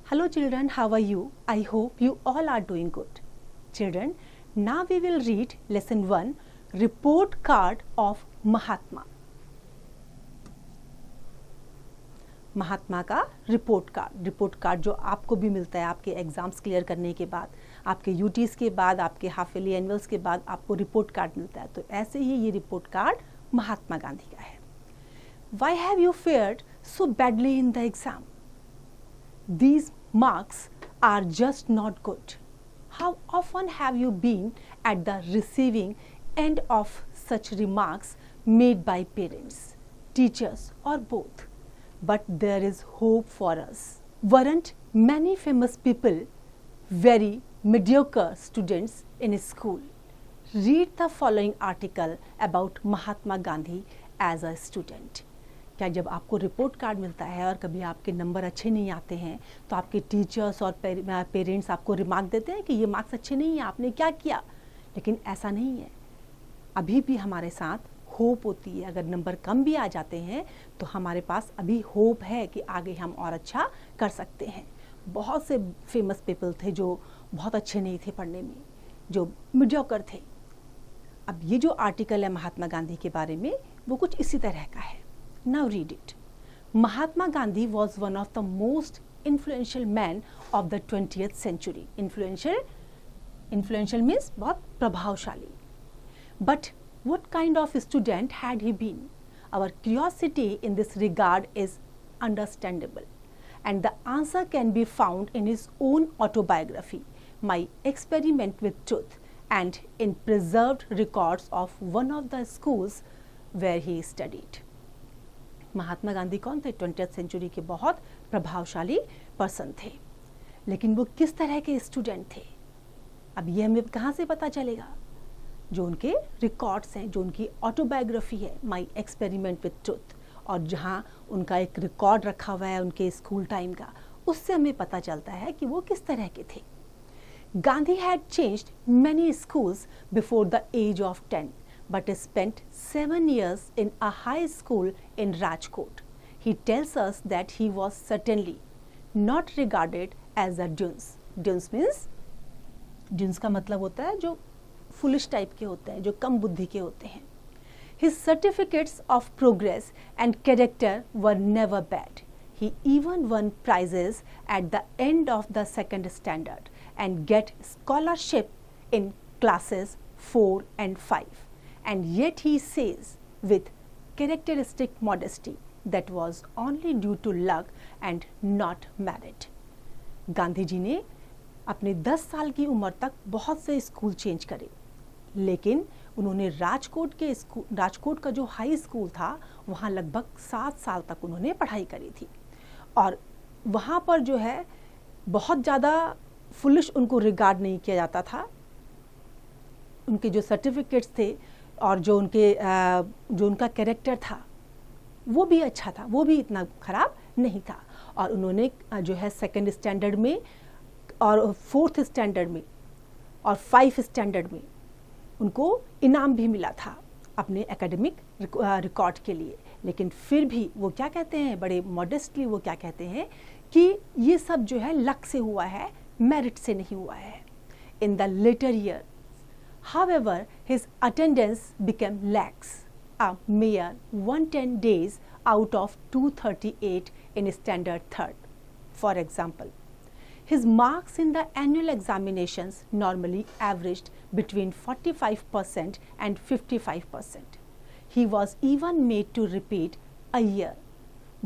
Hello children, how are you? I hope you all are doing good. Children, now we will read lesson 1, report card of Mahatma. महात्मा का report card जो आपको भी मिलता है आपके exams clear करने के बाद, आपके यूटीज के बाद, आपके हाफ ईयरली एनुअल्स के बाद आपको रिपोर्ट कार्ड मिलता है। तो ऐसे ही ये रिपोर्ट कार्ड महात्मा गांधी का है। Why have you fared so badly in the exam? These marks are just not good. How often have you been at the receiving end of such remarks made by parents, teachers, or both? But there is hope for us. Weren't many famous people very mediocre students in school? Read the following article about Mahatma Gandhi as a student. क्या जब आपको report card मिलता है और कभी आपके number अच्छे नहीं आते हैं तो आपके टीचर्स और पेरेंट्स आपको रिमार्क देते हैं कि ये मार्क्स अच्छे नहीं हैं, आपने क्या किया? लेकिन ऐसा नहीं है। अभी भी हमारे साथ होप होती है। अगर नंबर कम भी आ जाते हैं तो हमारे पास अभी होप है कि आगे हम और अच्छा कर सकते हैं। बहुत से फेमस पीपल थे जो बहुत अच्छे नहीं थे पढ़ने में, जो मीडियोकर थे। अब ये जो आर्टिकल है महात्मा गांधी के बारे में वो कुछ इसी तरह का है। Now read it. Mahatma Gandhi was one of the most influential men of the 20th century. Influential means बहुत प्रभावशाली. But what kind of student had he been? Our curiosity in this regard is understandable, and the answer can be found in his own autobiography, My Experiment with Truth, and in preserved records of one of the schools where he studied. Mahatma Gandhi कौन थे? 20th century के बहुत प्रभावशाली person थे। लेकिन वो किस तरह के स्टूडेंट थे अब ये हमें कहाँ से पता चलेगा? जो उनके रिकॉर्ड्स हैं, जो उनकी ऑटोबायोग्राफी है माई एक्सपेरिमेंट विथ ट्रुथ, और जहाँ उनका एक रिकॉर्ड रखा हुआ है उनके स्कूल टाइम का, उससे हमें पता चलता है कि वो किस तरह के थे। Gandhi had changed many schools before the age of 10 but spent 7 years in a high school in Rajkot. He tells us that he was certainly not regarded as a dunce. Dunce means, dunce का मतलब होता है जो foolish type के होते हैं, जो कम बुद्धि के होते हैं। His certificates of progress and character were never bad. He even won prizes at the end of the second standard and get scholarship in classes 4 and 5. And yet he says with characteristic modesty that was only due to luck and not merit. Gandhi ji ने अपने 10 साल की उम्र तक बहुत से school change करे, लेकिन उन्होंने राजकोट का जो हाई स्कूल था वहाँ लगभग 7 साल तक उन्होंने पढ़ाई करी थी, और वहाँ पर जो है बहुत ज़्यादा फुलिश उनको रिगार्ड नहीं किया जाता था। उनके जो सर्टिफिकेट्स थे और जो उनका कैरेक्टर था वो भी अच्छा था, वो भी इतना ख़राब नहीं था। और उन्होंने जो है 2nd स्टैंडर्ड में और 4th स्टैंडर्ड में और 5 स्टैंडर्ड में उनको इनाम भी मिला था अपने एकेडमिक रिकॉर्ड के लिए। लेकिन फिर भी वो क्या कहते हैं, बड़े मॉडेस्टली वो क्या कहते हैं कि ये सब जो है लक से हुआ है, मेरिट से नहीं हुआ है। In the later year however, his attendance became lax, a mere 110 days out of 238 in standard 3rd. For example, his marks in the annual examinations normally averaged between 45% and 55%. He was even made to repeat a year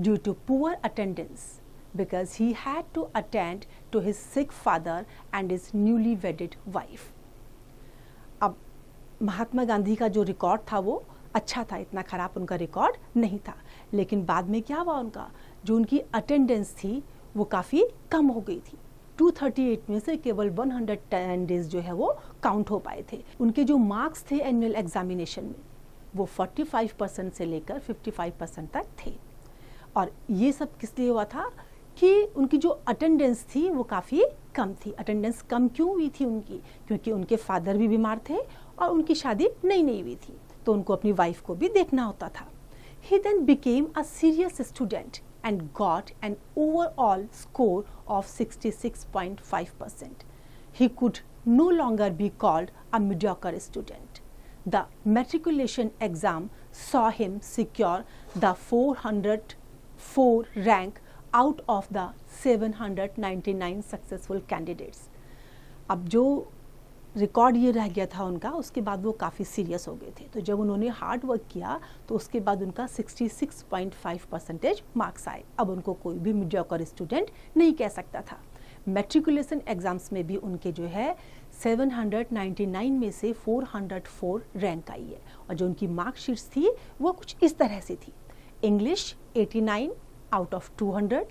due to poor attendance because he had to attend to his sick father and his newly wedded wife. अब महात्मा गांधी का जो record था वो अच्छा था, इतना ख़राब उनका रिकॉर्ड नहीं था। लेकिन बाद में क्या हुआ, उनका जो उनकी अटेंडेंस थी वो काफ़ी कम हो गई थी। 238 में से केवल 110 डेज जो है वो काउंट हो पाए थे। उनके जो मार्क्स थे एनुअल एग्जामिनेशन में वो 45% से लेकर 55% तक थे। और ये सब किस लिए हुआ था कि उनकी जो अटेंडेंस थी वो काफ़ी कम थी। अटेंडेंस कम क्यों हुई थी उनकी? क्योंकि उनके फादर भी बीमार थे और उनकी शादी नई हुई थी, तो उनको अपनी वाइफ को भी देखना होता था। He then became a serious student and got an overall score of 66.5%. He could no longer be called a mediocre student. The matriculation exam saw him secure the 404 rank out of the 799 successful candidates. अब जो record ये रह गया था उनका, उसके बाद वो काफ़ी सीरियस हो गए थे. तो जब उन्होंने हार्ड वर्क किया तो उसके बाद उनका 66.5% मार्क्स आए. अब उनको कोई भी मीडियोकर स्टूडेंट नहीं कह सकता था. मैट्रिकुलेशन एग्ज़ाम्स में भी उनके जो है 799 में से 404 रैंक आई है. और जो उनकी मार्कशीट्स थी वो कुछ इस तरह से थी. English 89 out of 200,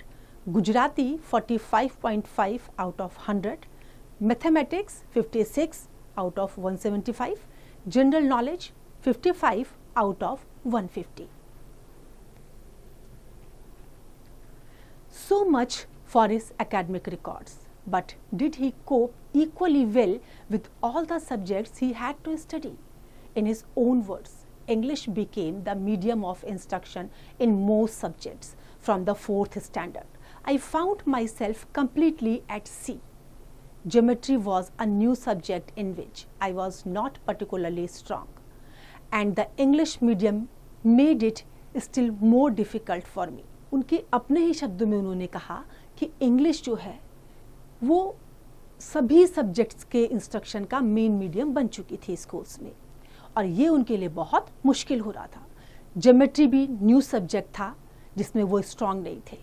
Gujarati 45.5 out of 100, mathematics 56 out of 175, general knowledge 55 out of 150. So much for his academic records. But did he cope equally well with all the subjects he had to study? In his own words, English became the medium of instruction in most subjects from the 4th standard. I found myself completely at sea. Geometry was a new subject in which I was not particularly strong, and the English medium made it still more difficult for me. उनके अपने ही शब्दों में उन्होंने कहा कि English जो है वो सभी सब्जेक्ट्स के इंस्ट्रक्शन का मेन मीडियम बन चुकी थी स्कूल्स में, और ये उनके लिए बहुत मुश्किल हो रहा था. ज्योमेट्री भी न्यू सब्जेक्ट था जिसमें वो स्ट्रांग नहीं थे,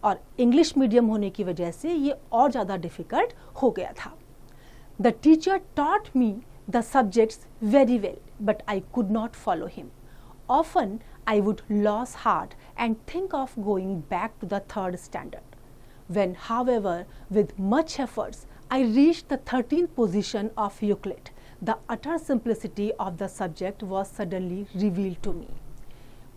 और इंग्लिश मीडियम होने की वजह से ये और ज़्यादा डिफ़िकल्ट हो गया था. The teacher taught me the subjects very well, but I could not follow him. Often I would lose heart and think of going back to the 3rd standard. When, however, with much efforts, I reached the 13th position of Euclid, the utter simplicity of the subject was suddenly revealed to me.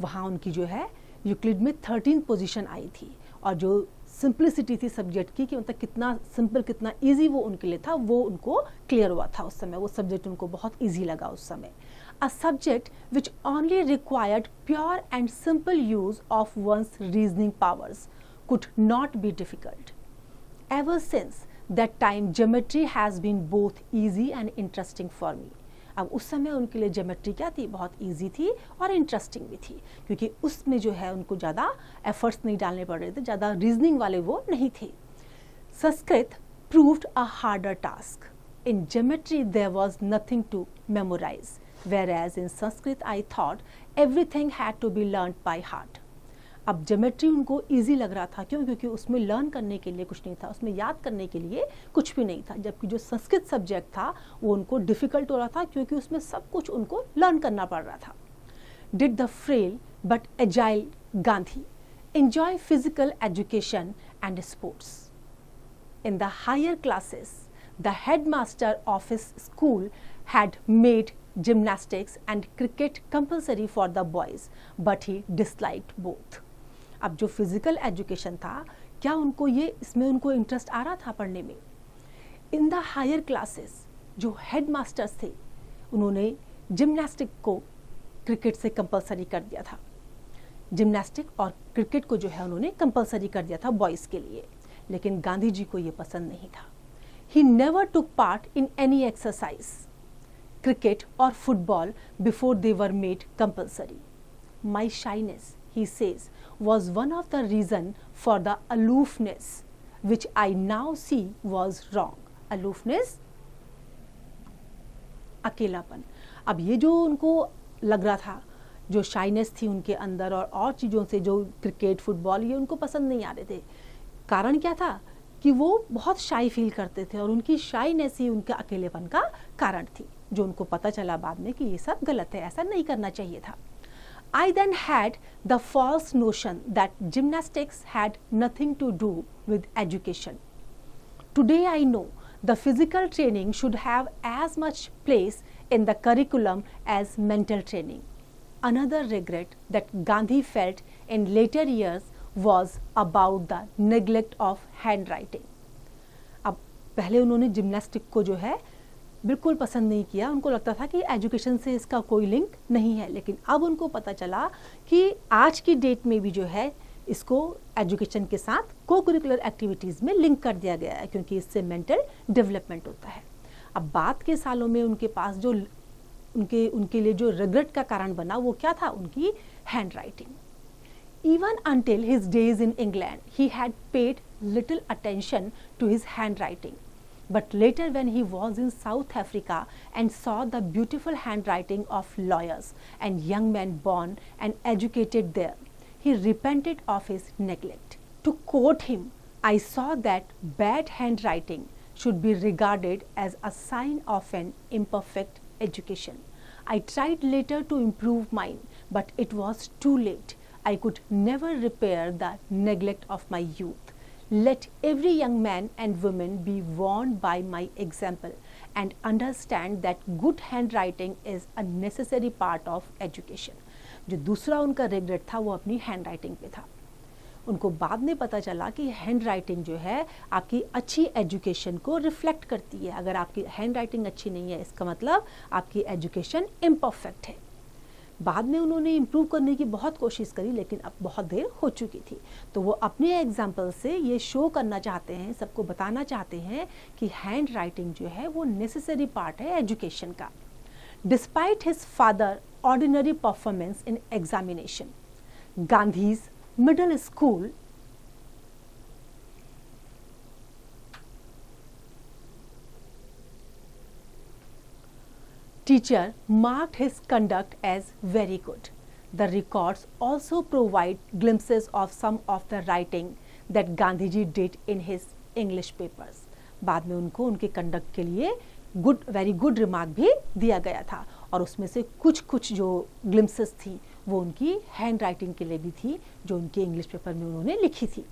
वहाँ उनकी जो है Euclid में 13th position आई थी, और जो simplicity थी subject की, कि मतलब कितना सिंपल कितना ईजी वो उनके लिए था, वो उनको क्लियर हुआ था उस समय. वो सब्जेक्ट उनको बहुत ईजी लगा उस समय. A subject which only required pure and simple use of one's reasoning powers could not be difficult. Ever since that time, geometry has been both easy and interesting for me. अब उस समय उनके लिए geometry क्या थी, बहुत easy थी और इंटरेस्टिंग भी थी, क्योंकि उसमें जो है उनको ज़्यादा एफर्ट्स नहीं डालने पड़ रहे थे, ज़्यादा रीजनिंग वाले वो नहीं थे. Sanskrit proved a harder task. In geometry there was nothing to memorize, whereas in Sanskrit I thought everything had to be learnt by heart. अब ज्योमेट्री उनको इजी लग रहा था, क्यों? क्योंकि उसमें लर्न करने के लिए कुछ नहीं था, उसमें याद करने के लिए कुछ भी नहीं था. जबकि जो संस्कृत सब्जेक्ट था वो उनको डिफ़िकल्ट हो रहा था, क्योंकि उसमें सब कुछ उनको लर्न करना पड़ रहा था. Did the frail but agile Gandhi enjoy physical education and sports? In the higher classes, the headmaster of his school had made gymnastics and cricket compulsory for the boys, but he disliked both. अब जो physical education था, क्या उनको ये इसमें उनको interest आ रहा था पढ़ने में? इन द हायर क्लासेस जो हेड मास्टर्स थे, उन्होंने जिम्नास्टिक को क्रिकेट से कंपलसरी कर दिया था. जिम्नास्टिक और क्रिकेट को जो है उन्होंने कंपलसरी कर दिया था बॉयज़ के लिए, लेकिन गांधी जी को ये पसंद नहीं था. He never took part in any exercise, cricket or football, before they were made compulsory. My shyness, he says, was one of the reason for the aloofness, which I now see was wrong. Aloofness, अकेलापन. अब ये जो उनको लग रहा था, जो shyness थी उनके अंदर, और चीज़ों से जो क्रिकेट फुटबॉल ये उनको पसंद नहीं आ रहे थे. कारण क्या था कि वो बहुत शाई फील करते थे, और उनकी शाइनेस ही उनके अकेलेपन का कारण थी, जो उनको पता चला बाद में कि ये सब गलत है, ऐसा नहीं करना चाहिए था. I then had the false notion that gymnastics had nothing to do with education. Today I know the physical training should have as much place in the curriculum as mental training. Another regret that Gandhi felt in later years was about the neglect of handwriting. अब पहले उन्होंने gymnastic को जो है बिल्कुल पसंद नहीं किया, उनको लगता था कि एजुकेशन से इसका कोई लिंक नहीं है. लेकिन अब उनको पता चला कि आज की डेट में भी जो है इसको एजुकेशन के साथ को करिकुलर एक्टिविटीज़ में लिंक कर दिया गया है, क्योंकि इससे मेंटल डेवलपमेंट होता है। अब बाद के सालों में उनके पास जो उनके लिए जो रिग्रेट का कारण बना वो क्या था, उनकी hand writing. Even until his days in England, he had paid little attention to his handwriting. But later, when he was in South Africa and saw the beautiful handwriting of lawyers and young men born and educated there, he repented of his neglect. To quote him, I saw that bad handwriting should be regarded as a sign of an imperfect education. I tried later to improve mine, but it was too late. I could never repair the neglect of my youth. Let every young man and woman be warned by my example and understand that good handwriting is a necessary part of education. जो दूसरा उनका regret था वो अपनी hand writing पे था। उनको बाद में पता चला कि हैंड राइटिंग जो है आपकी अच्छी एजुकेशन को रिफ्लेक्ट करती है। अगर आपकी हैंड राइटिंग अच्छी नहीं है, इसका मतलब आपकी एजुकेशन इम्परफेक्ट है। बाद में उन्होंने इम्प्रूव करने की बहुत कोशिश करी, लेकिन अब बहुत देर हो चुकी थी। तो वो अपने एग्जाम्पल से ये शो करना चाहते हैं, सबको बताना चाहते हैं कि हैंड राइटिंग जो है वो नेसेसरी पार्ट है एजुकेशन का। Despite his father ordinary performance in examination, Gandhi's middle school teacher marked his conduct as very good. The records also provide glimpses of some of the writing that Gandhiji did in his English papers. बाद में उनको उनके conduct के लिए very good remark भी दिया गया था, और उसमें से कुछ जो ग्लिम्सेस थी वो उनकी हैंड राइटिंग के लिए भी थी, जो उनके इंग्लिश पेपर में उन्होंने लिखी थी।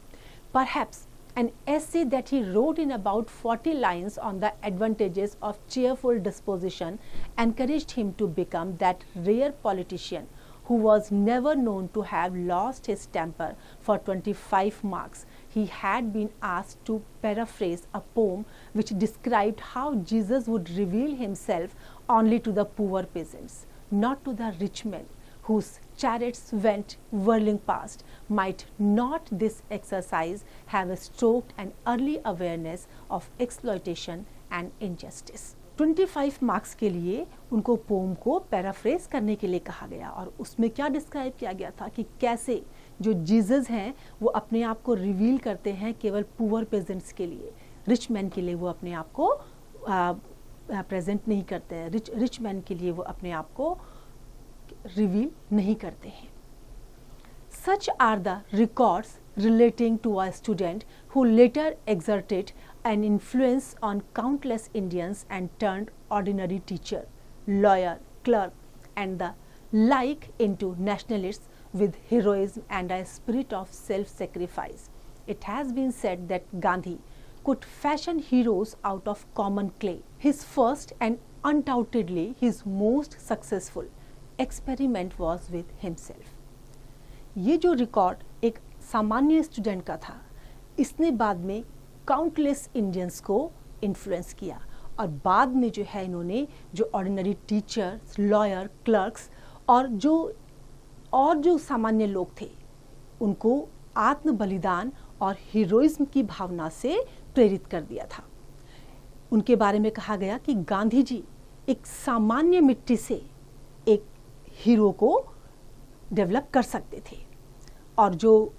Perhaps an essay that he wrote in about 40 lines on the advantages of cheerful disposition encouraged him to become that rare politician who was never known to have lost his temper. For 25 marks, he had been asked to paraphrase a poem which described how Jesus would reveal himself only to the poor peasants, not to the rich men whose chariots went whirling past. Might not this exercise have stroked an early awareness of exploitation and injustice? 25 marks के लिए उनको pome को paraphrase करने के लिए कहा गया, और उसमें क्या डिस्क्राइब किया गया था कि कैसे जो जीसस हैं वो अपने आप को रिवील करते हैं केवल पुअर पेजेंट्स के लिए, रिच मैन के लिए वो अपने आप को प्रेजेंट नहीं करते हैं, रिच मैन के लिए वो अपने आप को रिवील नहीं करते हैं। Such are the records relating to a student who later exerted an influence on countless Indians and turned ordinary teacher, lawyer, clerk, and the like into nationalists with heroism and a spirit of self-sacrifice. It has been said that Gandhi could fashion heroes out of common clay. His first and undoubtedly his most successful experiment was with himself. ये जो record एक सामान्य student का था, इसने बाद में countless Indians को इन्फ्लुएंस किया, और बाद में जो है इन्होंने जो ऑर्डिनरी टीचर्स, लॉयर, क्लर्क्स और जो सामान्य लोग थे उनको आत्म बलिदान और हीरोइज्म की भावना से प्रेरित कर दिया था। उनके बारे में कहा गया कि गांधी जी एक सामान्य मिट्टी से एक हीरो को डेवलप कर सकते थे, और जो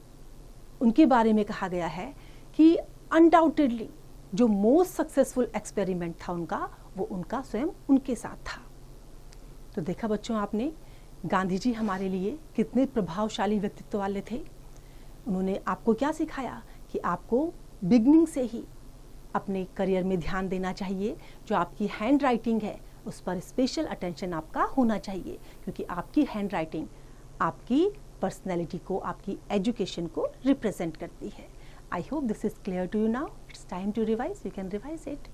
उनके बारे में कहा गया है कि अनडाउटेडली जो मोस्ट सक्सेसफुल एक्सपेरिमेंट था उनका, वो उनका स्वयं उनके साथ था। तो देखा बच्चों आपने, गांधी जी हमारे लिए कितने प्रभावशाली व्यक्तित्व वाले थे। उन्होंने आपको क्या सिखाया कि आपको बिगनिंग से ही अपने करियर में ध्यान देना चाहिए, जो आपकी हैंड राइटिंग है उस पर स्पेशल अटेंशन आपका होना चाहिए, क्योंकि आपकी हैंड राइटिंग आपकी पर्सनैलिटी को, आपकी एजुकेशन को रिप्रेजेंट करती है। I hope this is clear to you now. It's time to revise, you can revise it.